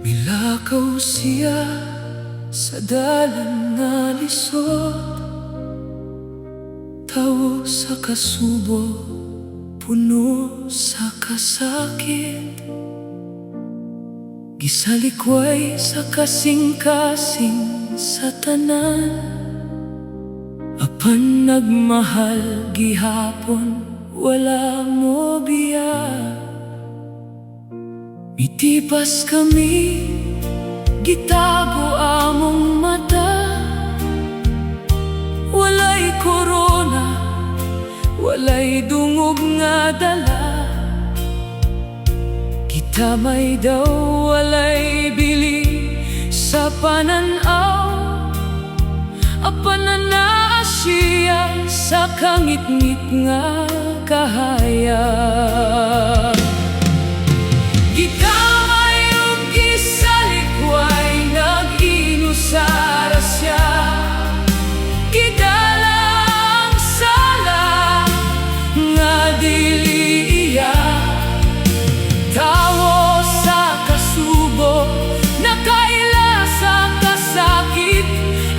Milakaw siya sa dalan nga lisod, tawo sa kasubo, puno sa kasakit. Gisalikway sa kasing-kasing sa tanan, apan nagmahal gihapon wala mo biya. Mitipas kami, gitago among mata, walay korona, walay dungog nga dala. Kita may daw walay bili sa pananaw, apan na naa siya sa kangit-ngit nga kahayag. Gitamay ug gisalikway, nag-inusara siya, gidala ang sala nga dili iya. Tawo sa kasubo, nakaila sa kasakit,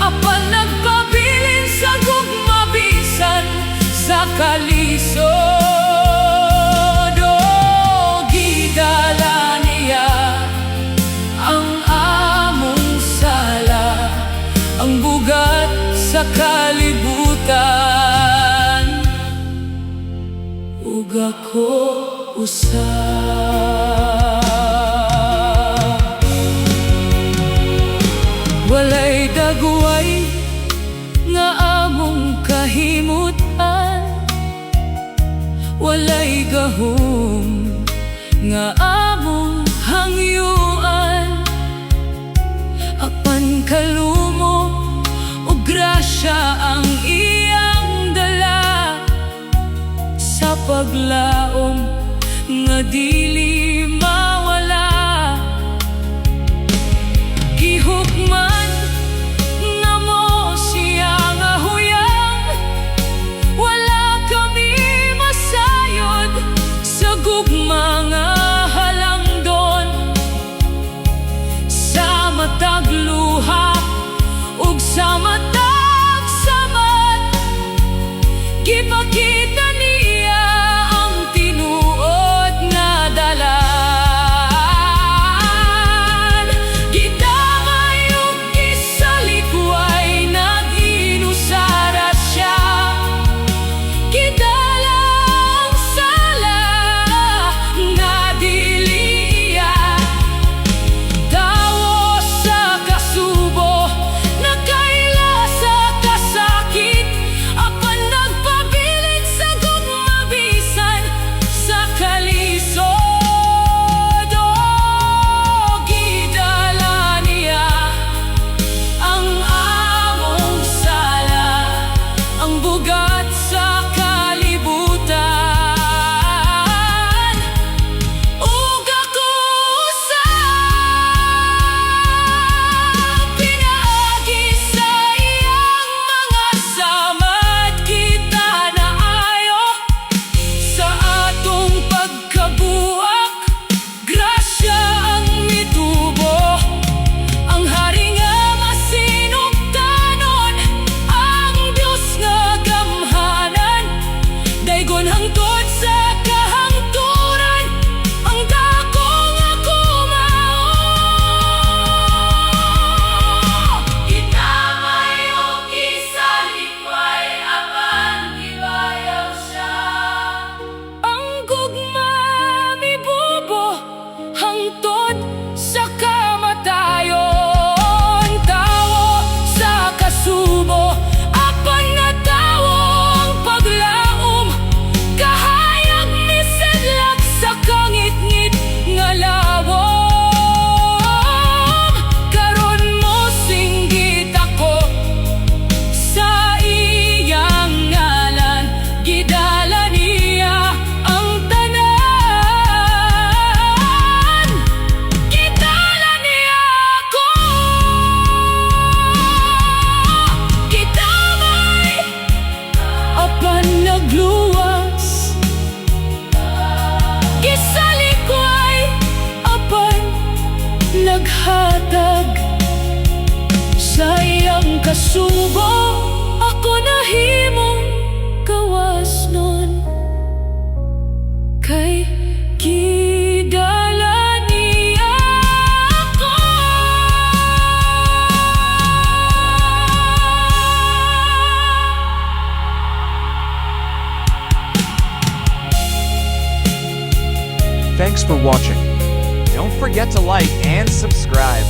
apan nagpabilin sa gugmabisan sa kalisod. Sa kalibutan, ug ako usa. Walay dagway nga among kahimutan, walay gahom nga among hangyuan, apan kalumo grasya ang iyang dala sa paglaom nga dili mawala. Gihukman nga mo siya nga huyang, wala kami masayod sa gugma nga halangdon, sa matag luha ug sa matag samat. Gipakita niya ang tinuod nga dala. hatag sa iyang kasubo. Ako nahimong gawas nun, kay gidala niya ako. Thanks for watching. Don't forget to like and subscribe.